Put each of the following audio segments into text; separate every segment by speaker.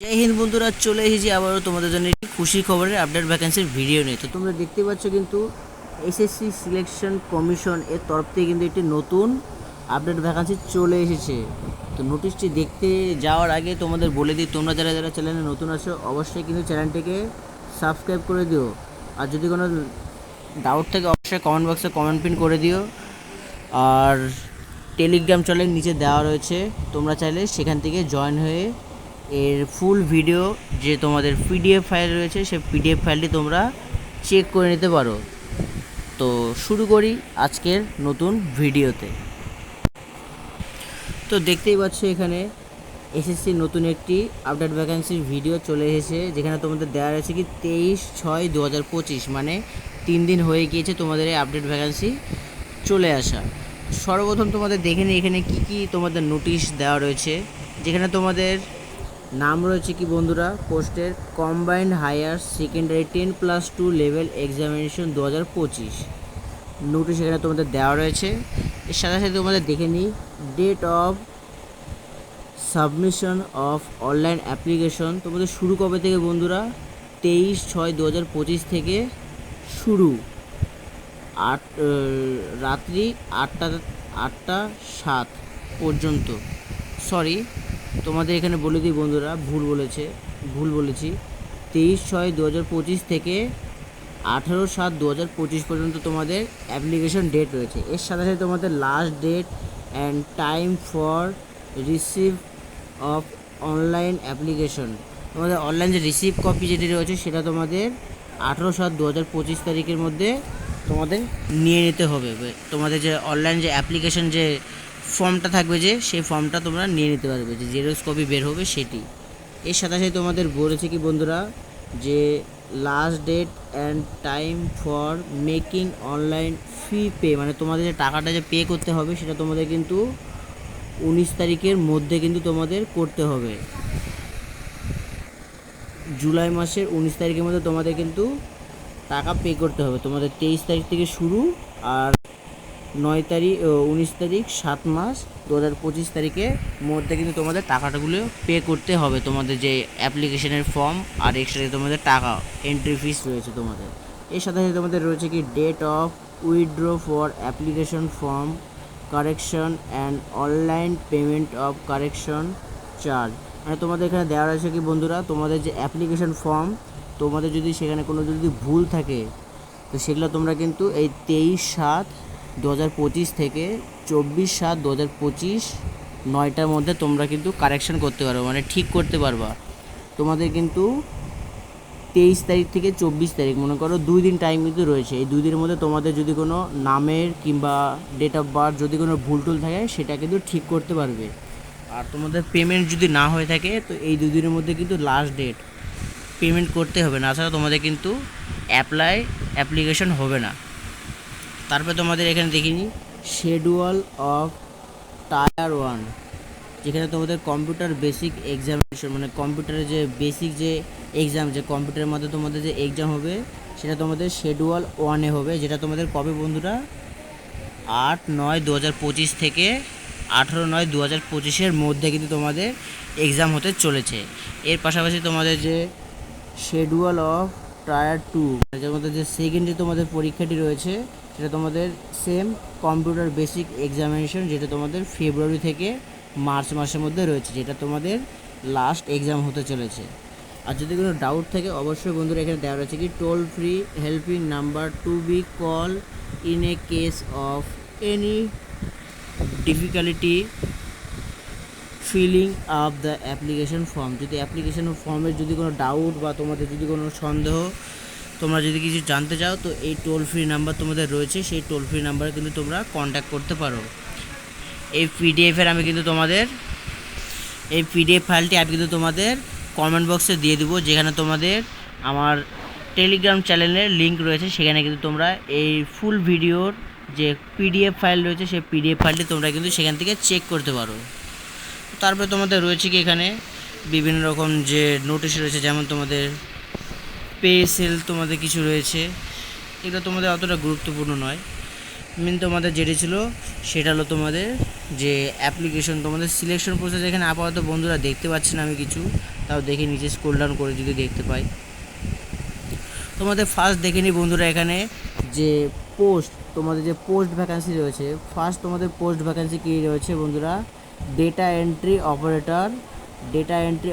Speaker 1: জয় হিন্দ বন্ধুরা, চলে এসেছি আবারও তোমাদের জন্য একটি খুশি খবরের আপডেট ভ্যাকেন্সির ভিডিও নিয়ে। তো তোমরা দেখতে পাচ্ছ কিন্তু এসএসসি সিলেকশন কমিশন এর তরফ থেকে কিন্তু একটি নতুন আপডেট ভ্যাকেন্সি চলে এসেছে। তো নোটিশটি দেখতে যাওয়ার আগে তোমাদের বলে দিই, তোমরা যারা যারা চ্যানেলে নতুন আছো অবশ্যই কিন্তু চ্যানেলটিকে সাবস্ক্রাইব করে দিও। আর যদি কোনো ডাউট থাকে অবশ্যই কমেন্ট বক্সে কমেন্ট পিন করে দিও। আর টেলিগ্রাম চ্যানেল নিচে দেওয়া রয়েছে, তোমরা চাইলে সেখান থেকে জয়েন হয়ে এর ফুল ভিডিও যে তোমাদের পিডিএফ ফাইল রয়েছে সেই পিডিএফ ফাইলটি তোমরা চেক করে নিতে পারো। তো শুরু করি আজকের নতুন ভিডিওতে। তো দেখতেই পাচ্ছ এখানে এসএসসির নতুন একটি আপডেট ভ্যাকেন্সির ভিডিও চলে এসেছে, যেখানে তোমাদের দেওয়া রয়েছে কি 23/6/2025, মানে 3 দিন হয়ে গিয়েছে তোমাদের এই আপডেট ভ্যাকেন্সি চলে আসা। সর্বপ্রথম তোমাদের দেখে নিই এখানে কি কি তোমাদের নোটিশ দেওয়া রয়েছে, যেখানে তোমাদের নাম রয়েছে কি বন্ধুরা, পোস্টের combined higher secondary 10+2 level examination 2025 notice এখানে তোমাদের দেওয়া রয়েছে। এর সাথে সাথে তোমাদের দেখে নিই date of submission of online application তোমাদের শুরু কবে থেকে বন্ধুরা, 23/6/2025 থেকে শুরু রাত্রি 8টা 7 পর্যন্ত। সরি, তোমাদের এখানে বলে দিই বন্ধুরা, ভুল বলেছি। 23/6/2025 থেকে 18/7/2025 পর্যন্ত তোমাদের অ্যাপ্লিকেশন ডেট রয়েছে। এর সাথে সাথে তোমাদের last date and time for receive of online application, তোমাদের অনলাইন যে রিসিভ কপি যেটি রয়েছে সেটা তোমাদের 18/7/2025 তারিখের মধ্যে তোমাদের নিয়ে নিতে হবে। তোমাদের যে অনলাইন যে অ্যাপ্লিকেশন যে ফর্মটা থাকবে যে সেই ফর্মটা তোমরা নিয়ে নিতে পারবে, যে জেরক্স কপি বের হবে সেটি। এর সাথে সাথে তোমাদের বলেছে কি বন্ধুরা, যে last date and time for making online fee pay, মানে তোমাদের যে টাকাটা যে পে করতে হবে সেটা তোমাদের কিন্তু 19 তারিখের মধ্যে কিন্তু তোমাদের করতে হবে। জুলাই মাসের 19 তারিখের মধ্যে তোমাদের কিন্তু টাকা পে করতে হবে। তোমাদের 23 তারিখ থেকে শুরু, আর 19 তারিখ 7 মাস 2025 তারিখের মধ্যে কিন্তু তোমাদের টাকাটাগুলো পে করতে হবে। তোমাদের যে অ্যাপ্লিকেশনের ফর্ম আর এক্সট্রা তোমাদের টাকা এন্ট্রি ফিস রয়েছে তোমাদের। এর সাথে সাথে তোমাদের রয়েছে কি date of withdraw for application form correction and online payment of correction charge, মানে তোমাদের এখানে দেওয়া রয়েছে কি বন্ধুরা, তোমাদের যে অ্যাপ্লিকেশন ফর্ম তোমাদের যদি সেখানে কোনো যদি ভুল থাকে তো সেগুলো তোমরা কিন্তু এই 23/7/2025 থেকে 24/7/2025 9টার মধ্যে তোমরা কিন্তু কারেকশন করতে পারবে, মানে ঠিক করতে পারবা। তোমাদের কিন্তু 23 তারিখ থেকে 24 তারিখ, মনে করো 2 দিন টাইম কিন্তু রয়েছে। এই 2 দিনের মধ্যে তোমাদের যদি কোনো নামের কিংবা ডেট অফ বার্থ যদি কোনো ভুল টুল থাকে সেটা কিন্তু ঠিক করতে পারবে। আর তোমাদের পেমেন্ট যদি না হয়ে থাকে তো এই 2 দিনের মধ্যে কিন্তু লাস্ট ডেট, পেমেন্ট করতে হবে, না ছাড়া তোমাদের কিন্তু অ্যাপ্লিকেশন হবে না। তারপরে তোমাদের এখানে দেখিনি শিডিউল অফ টায়ার 1, যেখানে তোমাদের কম্পিউটার বেসিক এক্সামিনেশন, মানে কম্পিউটারের যে বেসিক যে এক্সাম, যে কম্পিউটারের মধ্যে তোমাদের যে এক্সাম হবে সেটা তোমাদের শিডিউল 1-এ হবে, যেটা তোমাদের কবে বন্ধুরা, 8/9/2025 থেকে 18/9/2025 মধ্যে কিন্তু তোমাদের এক্সাম হতে চলেছে। এর পাশাপাশি তোমাদের যে শিডিউল অফ টায়ার 2, যার মধ্যে যে সেকেন্ডে তোমাদের পরীক্ষাটি রয়েছে সেটা তোমাদের সেম কম্পিউটার বেসিক এক্সামিনেশন, যেটা তোমাদের ফেব্রুয়ারি থেকে মার্চ মাসের মধ্যে রয়েছে, যেটা তোমাদের লাস্ট এক্সাম হতে চলেছে। আর যদি কোনো ডাউট থাকে অবশ্যই বন্ধুরা এখানে দেওয়া রয়েছে কি toll free helping number to be call in a case of any difficulty filling up the application form, যদি অ্যাপ্লিকেশন ফর্মের যদি কোনো ডাউট বা তোমাদের যদি কোনো সন্দেহ, তোমরা যদি কিছু জানতে চাও তো এই টোল ফ্রি নাম্বার তোমাদের রয়েছে, সেই টোল ফ্রি নাম্বারে কিন্তু তোমরা কন্ট্যাক্ট করতে পারো। এই পিডিএফের আমি কিন্তু তোমাদের এই পিডিএফ ফাইলটি আমি কিন্তু তোমাদের কমেন্ট বক্সে দিয়ে দেবো, যেখানে তোমাদের আমার টেলিগ্রাম চ্যানেলের লিঙ্ক রয়েছে, সেখানে কিন্তু তোমরা এই ফুল ভিডিওর যে পিডিএফ ফাইল রয়েছে সেই পিডিএফ ফাইলটি তোমরা কিন্তু সেখান থেকে চেক করতে পারো। তারপরে তোমাদের রয়েছে কি এখানে বিভিন্ন রকম যে নোটিশ রয়েছে, যেমন তোমাদের পে সেল তোমাদের কিছু রয়েছে, এগুলো তোমাদের অতটা গুরুত্বপূর্ণ নয়। মেন তোমাদের যেটি ছিল সেটা হলো তোমাদের যে অ্যাপ্লিকেশন, তোমাদের সিলেকশন প্রসেস এখানে আপাতত বন্ধুরা দেখতে পাচ্ছি না আমি কিছু, তাও দেখে নিচে স্ক্রল ডাউন করে যদি দেখতে পাই। তোমাদের ফার্স্ট দেখে নিই বন্ধুরা এখানে যে পোস্ট, তোমাদের যে পোস্ট ভ্যাকান্সি রয়েছে, ফার্স্ট তোমাদের পোস্ট ভ্যাকান্সি কী রয়েছে বন্ধুরা, data entry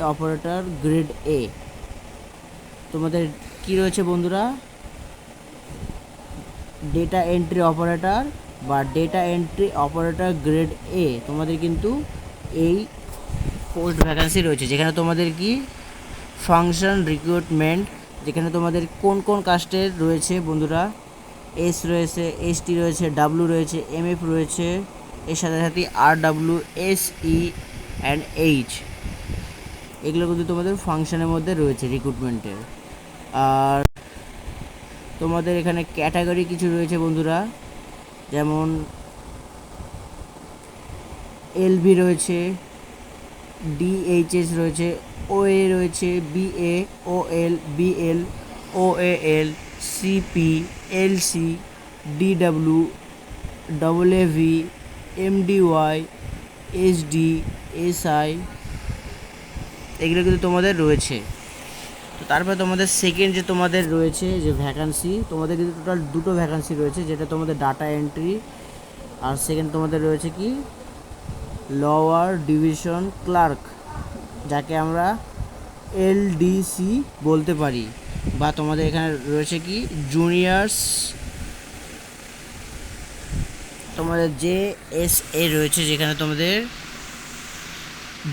Speaker 1: operator grade A. তোমাদের কি রয়েছে বন্ধুরা, data entry operator grade A, তোমাদের কিন্তু এই পোস্ট ভ্যাকান্সি রয়েছে। যেখানে তোমাদের কি ফাংশন রিক্রুটমেন্ট, যেখানে তোমাদের কোন কোন কাস্টের রয়েছে বন্ধুরা, এস রয়েছে, এসটি রয়েছে, ডাব্লিউ রয়েছে, এমএফ রয়েছে, এর সাথে সাথে আরডাব্লিউ, এসই অ্যান্ড এইচ, এগুলো কিন্তু তোমাদের ফাংশনের মধ্যে রয়েছে রিক্রুটমেন্টের। আর তোমাদের এখানে ক্যাটাগরি কিছু রয়েছে বন্ধুরা, যেমন এলভি রয়েছে, ডিএইচএস রয়েছে, ওএ রয়েছে, BA, OL, BL, OAL, CP, LC, DW, WAV, MDY, SD, SI, এগুলো কিন্তু তোমাদের রয়েছে। তো তারপরে তোমাদের সেকেন্ড যে তোমাদের রয়েছে যে ভ্যাকান্সি, তোমাদের কিন্তু টোটাল দুটো ভ্যাকান্সি রয়েছে, যেটা তোমাদের ডাটা এন্ট্রি, আর সেকেন্ড তোমাদের রয়েছে কি লোয়ার ডিভিশন ক্লার্ক, যাকে আমরা এলডিসি বলতে পারি। বা তোমাদের এখানে রয়েছে কি জুনিয়র্স, তোমাদের যে এস এ রয়েছে, যেখানে তোমাদের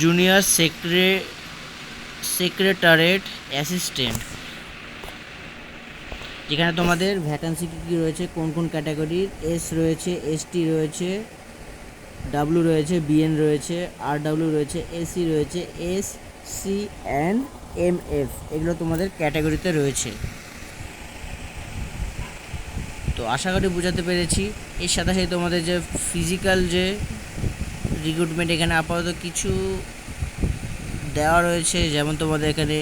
Speaker 1: জুনিয়র সেক্রেটারিয়েট অ্যাসিস্ট্যান্ট, যেখানে তোমাদের ভ্যাকান্সি কী রয়েছে, কোন কোন ক্যাটাগরির, এস রয়েছে, এসটি রয়েছে, ডাব্লিউ রয়েছে, বিএন রয়েছে, আরডাব্লিউ রয়েছে, এসি রয়েছে, এস সি অ্যান্ড এমএফ, এগুলো তোমাদের ক্যাটাগরিতে রয়েছে। তো আশা করি বোঝাতে পেরেছি। এর সাথে সাথে তোমাদের যে ফিজিক্যাল যে রিক্রুটমেন্ট, এখানে আপাতত কিছু দেওয়া রয়েছে, যেমন তোমাদের এখানে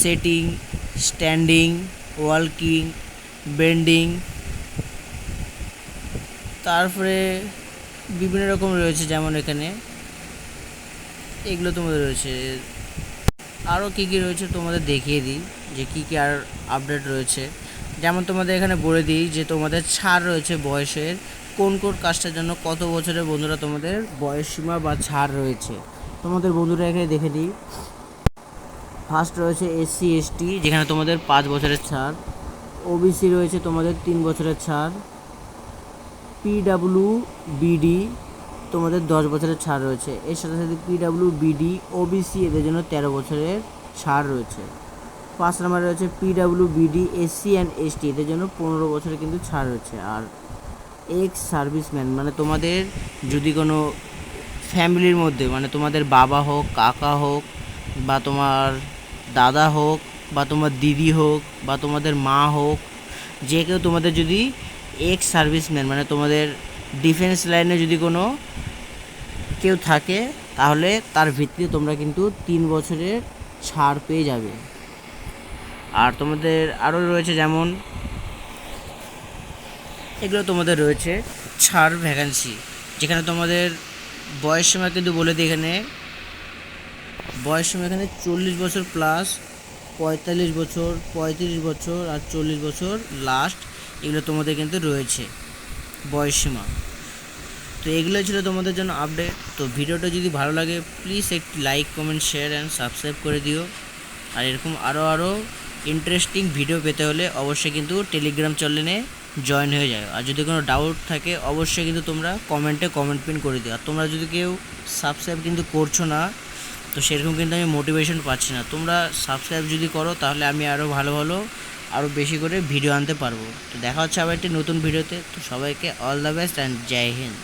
Speaker 1: সেটিং, স্ট্যান্ডিং, ওয়ালকিং, বেন্ডিং, তারপরে বিভিন্ন রকম রয়েছে, যেমন এখানে এগুলো তোমাদের রয়েছে। আরও কী কী রয়েছে তোমাদের দেখিয়ে দিই যে কী কী আর আপডেট রয়েছে। যেমন তোমাদের এখানে বলে দিই যে তোমাদের ছাড় রয়েছে বয়সের, কোন কোন কাজটার জন্য কত বছরের বন্ধুরা তোমাদের বয়স সীমা বা ছাড় রয়েছে। তোমাদের বন্ধুরা এখানে দেখে দিই, ফার্স্ট রয়েছে এসসি এসটি, যেখানে তোমাদের 5 বছরের ছাড়, ওবিসি রয়েছে তোমাদের 3 বছরের ছাড়, পিডাব্লিউ বিডি তোমাদের 10 বছরের ছাড় রয়েছে। এর সাথে সাথে পিডাব্লিউ বিডি, ওবিসি এদের জন্য 13 বছরের ছাড় রয়েছে। 5 নম্বরে রয়েছে PW BD, SC and ST, এদের জন্য 15 বছরের কিন্তু ছাড় রয়েছে। আর এক্স সার্ভিসম্যান, মানে তোমাদের যদি কোনো ফ্যামিলির মধ্যে, মানে তোমাদের বাবা হোক, কাকা হোক, বা তোমার দাদা হোক, বা তোমার দিদি হোক, বা তোমাদের মা হোক, যে কেউ তোমাদের যদি এক্স সার্ভিসম্যান, মানে তোমাদের ডিফেন্স লাইনে যদি কোনো কেউ থাকে, তাহলে তার ভিত্তিতে তোমরা কিন্তু 3 বছরের ছাড় পেয়ে যাবে। আর তোমাদের আরও রয়েছে, যেমন এগুলো তোমাদের রয়েছে ছাড় ভ্যাকান্সি, যেখানে তোমাদের বয়স সীমা কিন্তু বলে দিই, এখানে বয়স সীমা এখানে 40 বছর প্লাস, 45 বছর, 35 বছর, আর 40 বছর লাস্ট, এগুলো তোমাদের কিন্তু রয়েছে বয়স সীমা। তো এগুলো ছিল তোমাদের জন্য আপডেট। তো ভিডিওটা যদি ভালো লাগে প্লিজ একটি like, comment, share and subscribe করে দিও। আর এরকম আরও ইন্টারেস্টিং ভিডিও পেতে হলে অবশ্যই কিন্তু টেলিগ্রাম চ্যানেলে জয়েন হয়ে যাও। আর যদি কোনো ডাউট থাকে অবশ্যই কিন্তু তোমরা কমেন্টে কমেন্ট পিন করে দিও। আর তোমরা যদি কেউ সাবস্ক্রাইব কিন্তু করছো না, তো সেরকম কিন্তু আমি মোটিভেশন পাচ্ছি না। তোমরা সাবস্ক্রাইব যদি করো তাহলে আমি আরও ভালো আরও বেশি করে ভিডিও আনতে পারবো। তো দেখা হচ্ছে আবার একটি নতুন ভিডিওতে। তো সবাইকে all the best and Jai Hind.